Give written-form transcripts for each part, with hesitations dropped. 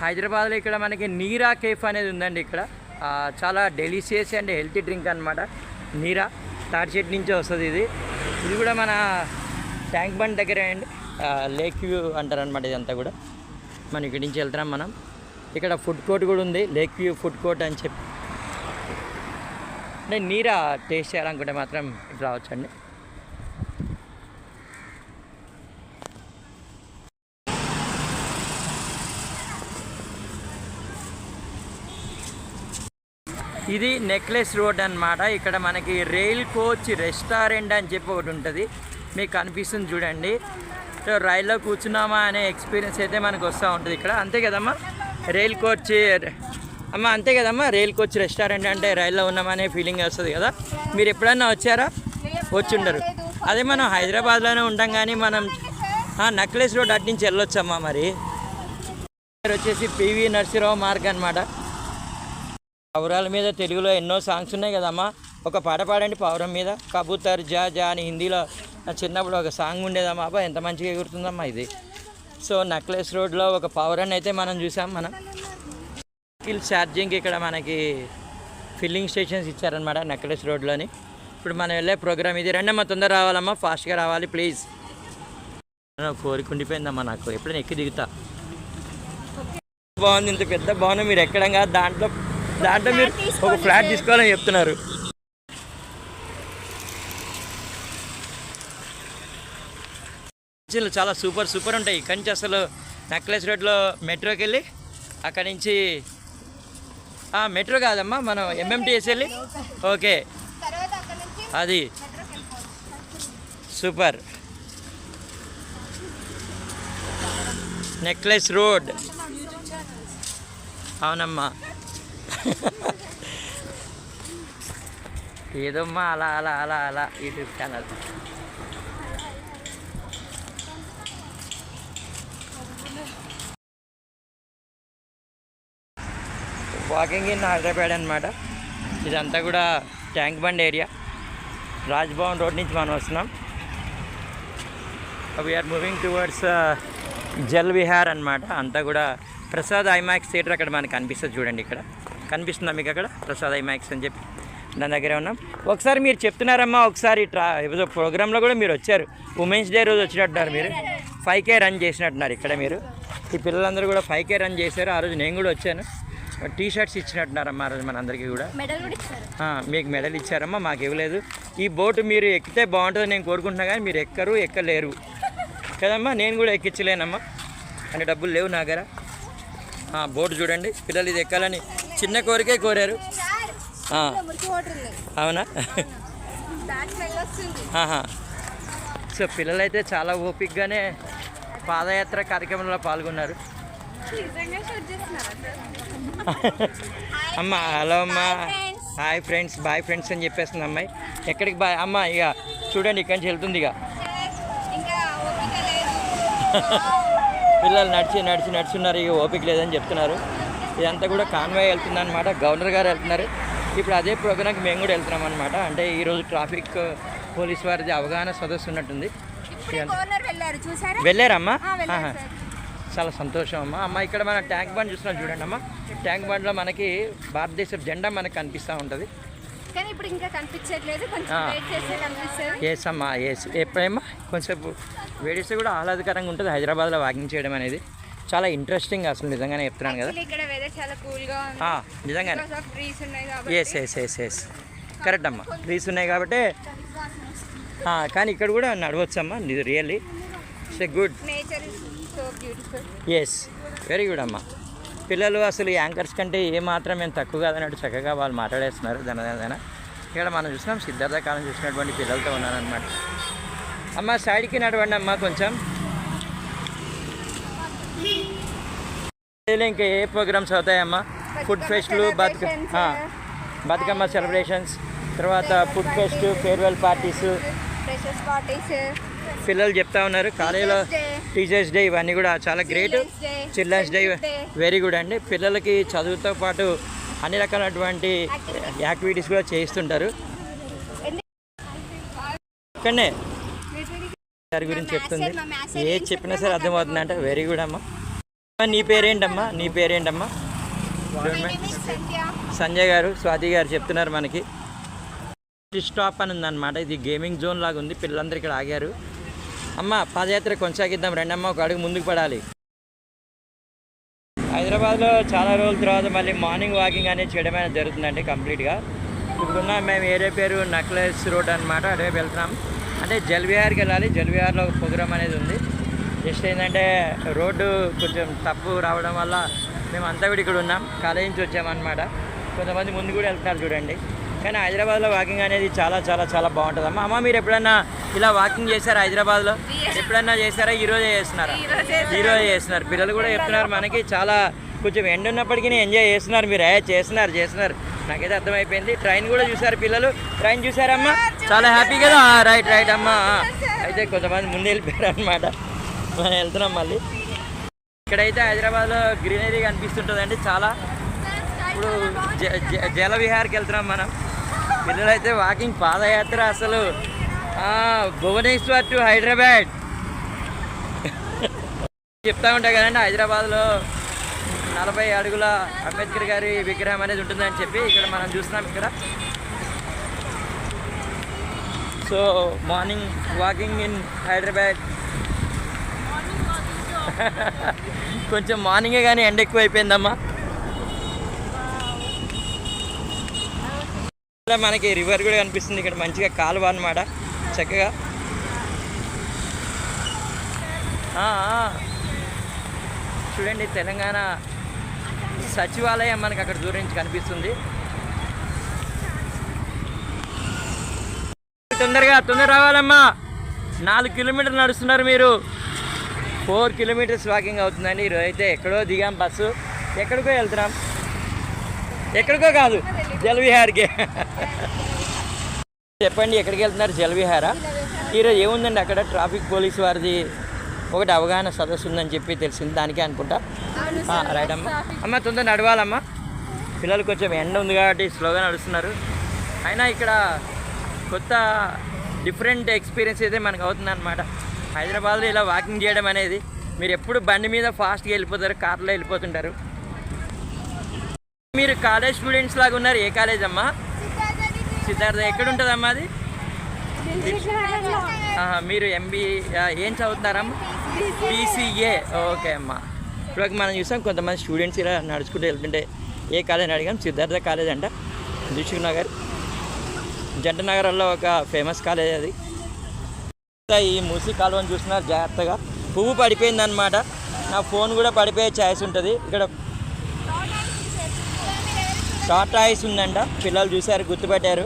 హైదరాబాద్లో ఇక్కడ మనకి నీరా కేఫ్ అనేది ఉందండి. ఇక్కడ చాలా డెలిషియస్ అండ్ హెల్తీ డ్రింక్ అనమాట. నీరా తాడిచెట్టు నుంచి వస్తుంది ఇది. ఇది కూడా మన ట్యాంక్ బండ్ దగ్గర అండి, లేక్ వ్యూ అంటారు అనమాట. ఇదంతా కూడా మనం ఇక్కడి నుంచి వెళ్తున్నాం మనం. ఇక్కడ ఫుడ్ కోర్ట్ కూడా ఉంది, లేక్ వ్యూ ఫుడ్ కోర్ట్ అని చెప్పి. నేను నీరా టేస్ట్ చేయాలనుకుంటే మాత్రం ఇట్లా రావచ్చండి. ఇది నెక్లెస్ రోడ్ అన్నమాట. ఇక్కడ మనకి రైల్ కోచ్ రెస్టారెంట్ అని చెప్పి ఒకటి ఉంటుంది, మీకు కనిపిస్తుంది చూడండి. సో రైల్లో కూర్చున్నామా అనే ఎక్స్పీరియన్స్ అయితే మనకు వస్తూ ఉంటుంది ఇక్కడ. అంతే కదమ్మా, రైల్ కోచ్ అమ్మ, అంతే కదమ్మా, రైల్ కోచ్ రెస్టారెంట్ అంటే రైల్లో ఉన్నామా అనే ఫీలింగ్ వస్తుంది కదా. మీరు ఎప్పుడన్నా వచ్చారా? వచ్చుండరు. అదే మనం హైదరాబాద్లోనే ఉంటాం కానీ మనం నెక్లెస్ రోడ్ అటు నుంచి వెళ్ళొచ్చమ్మా. మరి వచ్చేసి పివి నరసింహరావు మార్గ్ అనమాట. పౌరాల మీద తెలుగులో ఎన్నో సాంగ్స్ ఉన్నాయి కదమ్మా. ఒక పాట పాడండి పౌరం మీద. కబూతర్ జా జా అని హిందీలో చిన్నప్పుడు ఒక సాంగ్ ఉండేదమ్మా. అబ్బా ఎంత మంచిగా ఎగురుతుందమ్మా ఇది. సో నెక్లెస్ రోడ్లో ఒక పౌరాన్ని అయితే మనం చూసాం. మనం వెహికల్ ఛార్జింగ్ ఇక్కడ మనకి ఫిల్లింగ్ స్టేషన్స్ ఇచ్చారనమాట నెక్లెస్ రోడ్లోని. ఇప్పుడు మనం వెళ్ళే ప్రోగ్రామ్ ఇది. రండి అమ్మా, తొందర రావాలమ్మా, ఫాస్ట్గా రావాలి ప్లీజ్. కోరిక ఉండిపోయిందమ్మా నాకు, ఎప్పుడైనా ఎక్కి దిగుతా. బాగుంది, ఇంత పెద్ద భవనం మీరు ఎక్కడం కాదు, దాంట్లో మీరు ఒక ఫ్లాట్ తీసుకోవాలని చెప్తున్నారు. చాలా సూపర్ ఉంటాయి. ఇక్కడి నుంచి అసలు నెక్లెస్ రోడ్లో మెట్రోకి వెళ్ళి అక్కడి నుంచి మెట్రో కాదమ్మా, మనం ఎంఎంటీఎస్ వెళ్ళి ఓకే అది సూపర్. నెక్లెస్ రోడ్ అవునమ్మా. ఏదమ్మా అలా అలా అలా అలా YouTube channel. Walking in Hyderabad అనమాట. ఇదంతా కూడా tank bund area. Raj Bhavan road నుంచి మనం వస్తున్నాం. We're moving towards Jal Vihar అనమాట. అంతా కూడా ప్రసాద్ ఐమాక్స్ థియేటర్ అక్కడ మనకు కనిపిస్తుంది చూడండి. ఇక్కడ కనిపిస్తుందా మీకు? అక్కడ ప్రసాద్ ఐమాక్స్ అని చెప్పి దాని దగ్గరే ఉన్నాం. ఒకసారి మీరు చెప్తున్నారమ్మా, ఒకసారి ఏదో ప్రోగ్రాంలో కూడా మీరు వచ్చారు, ఉమెన్స్ డే రోజు వచ్చినట్టున్నారు. మీరు 5K రన్ చేసినట్టున్నారు ఇక్కడ. మీరు ఈ పిల్లలందరూ కూడా 5K రన్ చేశారు. ఆ రోజు నేను కూడా వచ్చాను. టీ-షర్ట్స్ ఇచ్చినట్టున్నారమ్మా ఆ రోజు మనందరికీ కూడా. మీకు మెడల్ ఇచ్చారమ్మా, మాకు ఇవ్వలేదు. ఈ బోటు మీరు ఎక్కితే బాగుంటుందని నేను కోరుకుంటున్నా కానీ మీరు ఎక్కలేరు కదమ్మా. నేను కూడా ఎక్కించలేనమ్మా, అంటే డబ్బులు లేవు నా దగ్గర. బోటు చూడండి, పిల్లలు ఇది ఎక్కాలని చిన్న కోరికే కోరారు. అవునా? సో పిల్లలైతే చాలా ఓపికగానే పాదయాత్ర కార్యక్రమంలో పాల్గొన్నారు. అమ్మ హలో అమ్మ, హాయ్ ఫ్రెండ్స్, బాయ్ ఫ్రెండ్స్ అని చెప్పేస్తుంది అమ్మాయి. ఎక్కడికి బాయ్ అమ్మ? ఇక చూడండి ఇక్కడి నుంచి వెళ్తుంది. ఇక పిల్లలు నడుచున్నారు, ఇక ఓపిక లేదని చెప్తున్నారు. ఇదంతా కూడా కాన్వాయ్ వెళ్తుంది అనమాట. గవర్నర్ గారు వెళ్తున్నారు. ఇప్పుడు అదే ప్రోగ్రాంకి మేము కూడా వెళ్తున్నాం అనమాట. అంటే ఈరోజు ట్రాఫిక్ పోలీస్ వారిది అవగాహన సదస్సు ఉన్నట్టుంది. వెళ్ళారమ్మా? చాలా సంతోషం అమ్మా. అమ్మ ఇక్కడ మన ట్యాంక్ బండ్ చూస్తున్నాం చూడండి అమ్మ. ట్యాంక్ బండ్లో మనకి భారతదేశ జెండా మనకు కనిపిస్తూ ఉంటుంది. ఎస్ అమ్మా, ఎస్. ఎప్పుడేమో కొంచెంసేపు వేడిస్తే కూడా ఆహ్లాదకరంగా ఉంటుంది హైదరాబాద్లో వాకింగ్ చేయడం అనేది. చాలా ఇంట్రెస్టింగ్ అసలు, నిజంగానే చెప్తున్నాను కదా. నిజంగానే ఎస్ కరెక్ట్ అమ్మా, ట్రీస్ ఉన్నాయి కాబట్టి. కానీ ఇక్కడ కూడా నడవచ్చమ్మా, ఇది really it's a good. Yes, very good అమ్మా. పిల్లలు అసలు యాంకర్స్ కంటే ఏమాత్రం మేము తక్కువ కాదన్నట్టు చక్కగా వాళ్ళు మాట్లాడేస్తున్నారు. దాని ఇక్కడ మనం చూసినాం సిద్ధార్థ కాలం చూసినటువంటి పిల్లలతో ఉన్నారనమాట. అమ్మ సైడ్కి నడవండి అమ్మ కొంచెం. ఇంకా ఏ ప్రోగ్రామ్స్ అవుతాయమ్మా? ఫుడ్ ఫెస్ట్లు, బతుకమ్మ సెలబ్రేషన్స్, తర్వాత food fest, farewell parties, freshers parties, పిల్లలు చెప్తా ఉన్నారు కాలేజీలో టీచర్స్ డే, ఇవన్నీ కూడా చాలా great. Childrens day very good అండి. పిల్లలకి చదువుతో పాటు అన్ని రకాలైనటువంటి యాక్టివిటీస్ కూడా చేయిస్తుంటారు. ఇక్కడనే దాని గురించి చెప్తుంది, ఏది చెప్పినా సరే అర్థమవుతుంది అంటే వెరీ గుడ్ అమ్మా. నీ పేరేంటమ్మా? నీ పేరేంటమ్మా? సంజయ్ గారు, స్వాతి గారు చెప్తున్నారు మనకి. స్టాప్ అని ఉందన్నమాట. ఇది గేమింగ్ జోన్ లాగా ఉంది. పిల్లలందరూ ఇక్కడ ఆగారు. అమ్మ పాదయాత్ర కొనసాగిద్దాం రెండమ్మ, ఒక అడుగు ముందుకు పడాలి. హైదరాబాద్లో చాలా రోజుల తర్వాత మళ్ళీ మార్నింగ్ వాకింగ్ అనేది చేయడం అనేది జరుగుతుందండి కంప్లీట్గా. ఇప్పుడున్న మేము ఏరియా పేరు నెక్లెస్ రోడ్ అనమాట, అటువైపు వెళ్తున్నాం. అంటే జల్విహార్కి వెళ్ళాలి. జల్విహార్లో ఒక ప్రోగ్రామ్ అనేది ఉంది. జస్ట్ ఏంటంటే రోడ్డు కొంచెం తప్పు రావడం వల్ల మేము అంతా కూడా ఇక్కడ ఉన్నాం. కాలేజీ నుంచి వచ్చామన్నమాట. కొంతమంది ముందు కూడా వెళ్తున్నారు చూడండి. కానీ హైదరాబాద్లో వాకింగ్ అనేది చాలా చాలా చాలా బాగుంటుంది. అమ్మ మీరు ఎప్పుడన్నా ఇలా వాకింగ్ చేశారా? హైదరాబాద్లో ఎప్పుడన్నా చేశారా? ఈరోజే చేస్తున్నారా? ఈరోజే చేస్తున్నారు. పిల్లలు కూడా చెప్తున్నారు మనకి చాలా కొంచెం ఎండ ఉన్నప్పటికీ ఎంజాయ్ చేస్తున్నారు. మీరు చేస్తున్నారు నాకైతే అర్థమైపోయింది. ట్రైన్ కూడా చూసారు పిల్లలు? ట్రైన్ చూసారమ్మా? చాలా హ్యాపీ కదా. రైట్ అమ్మా. అయితే కొంతమంది ముందు వెళ్ళిపోయారు అనమాట. మనం వెళ్తున్నాం మళ్ళీ. ఇక్కడైతే హైదరాబాద్లో గ్రీనరీ కనిపిస్తుంటుందండి చాలా. ఇప్పుడు జలవిహార్కి వెళ్తున్నాం మనం. పిల్లలైతే వాకింగ్ పాదయాత్ర అసలు భువనేశ్వర్ టు హైదరాబాద్ చెప్తా ఉంటాయి కదండి. హైదరాబాద్లో 40 అడుగుల అంబేద్కర్ గారి విగ్రహం అనేది ఉంటుందని చెప్పి ఇక్కడ మనం చూస్తున్నాం. ఇక్కడ so morning walking in Hyderabad. కొంచెం మార్నింగే కానీ ఎండ ఎక్కువ అయిపోయిందమ్మా. మనకి రివర్ కూడా కనిపిస్తుంది ఇక్కడ, మంచిగా కాలువ అన్నమాట చక్కగా. చూడండి తెలంగాణ సచివాలయం మనకి అక్కడ దూరం నుంచి కనిపిస్తుంది. తొందర రావాలమ్మా. 4 కిలోమీటర్లు నడుస్తున్నారు మీరు. 4 కిలోమీటర్స్ వాకింగ్ అవుతుందండి. ఈరోజు అయితే ఎక్కడో దిగాం బస్సు. ఎక్కడికో వెళ్తున్నాం. ఎక్కడికో కాదు, జలవిహార్కి. చెప్పండి ఎక్కడికి వెళ్తున్నారు? జలవిహారా? ఈరోజు ఏముందండి అక్కడ ట్రాఫిక్ పోలీస్ వారిది ఒకటి అవగాహన సదస్సు ఉందని చెప్పి తెలిసింది. దానికే అనుకుంటా. రైట్ అమ్మ తొందర నడవాలమ్మా. పిల్లలు కొంచెం ఎండ ఉంది కాబట్టి స్లోగా నడుస్తున్నారు. అయినా ఇక్కడ కొత్త డిఫరెంట్ ఎక్స్పీరియన్స్ అయితే మనకు అవుతుంది అనమాట. హైదరాబాద్లో ఇలా వాకింగ్ చేయడం అనేది. మీరు ఎప్పుడు బండి మీద ఫాస్ట్గా వెళ్ళిపోతారు, కార్లో వెళ్ళిపోతుంటారు. మీరు కాలేజ్ స్టూడెంట్స్ లాగా ఉన్నారు. ఏ కాలేజ్ అమ్మా? సిద్ధార్థ. ఎక్కడ ఉంటుందమ్మా అది? మీరు ఏం చదువుతున్నారమ్మా? BCA. ఓకే అమ్మా. ఇప్పుడు మనం చూసాం కొంతమంది స్టూడెంట్స్ ఇలా నడుచుకుంటూ వెళ్తుంటే ఏ కాలేజ్ అడిగాం. సిద్ధార్థ కాలేజ్ అంట, దిల్సుఖ్ నగర్, జంట నగరంలో ఒక ఫేమస్ కాలేజ్ అది. ఈ మూసీ కాలువని చూస్తున్నారు జాగ్రత్తగా. పువ్వు పడిపోయిందనమాట. నా ఫోన్ కూడా పడిపోయే ఛాయిస్ ఉంటుంది. ఇక్కడ టాటా ఐస్ ఉందంట. పిల్లలు చూసారు, గుర్తుపెట్టారు.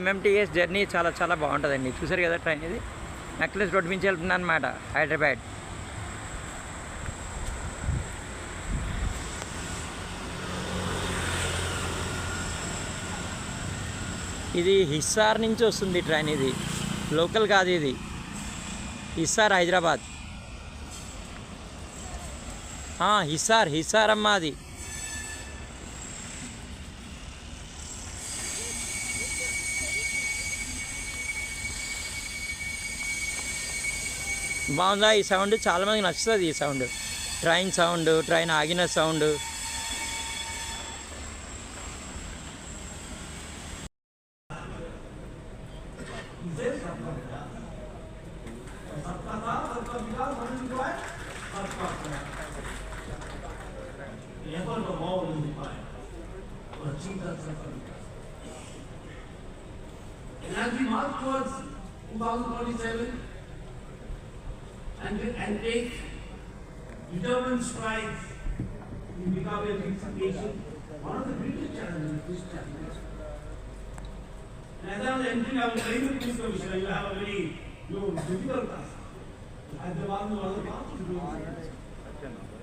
MMTS జర్నీ చాలా చాలా బాగుంటుందండి. చూసారు కదా ట్రైన్ ఇది నెక్లెస్ రోడ్ నుంచి వెళ్తుంది అనమాట హైదరాబాద్. ఇది హిస్సార్ నుంచి వస్తుంది ట్రైన్. ఇది లోకల్ కాదు, ఇది హిస్సార్ హైదరాబాద్. హిస్సార్ అమ్మా అది. బాగుందా ఈ సౌండ్? చాలామందికి నచ్చుతుంది ఈ సౌండ్. ట్రైన్ సౌండ్, ట్రైన్ ఆగిన sound. As we march towards 2027 and take determined strides in becoming a peace nation, one of the greatest challenges is challenges. And as I was entering, I was saying to the Peace Commissioner, you have a very difficult task. Hyderabad is one of the fastest growing cities.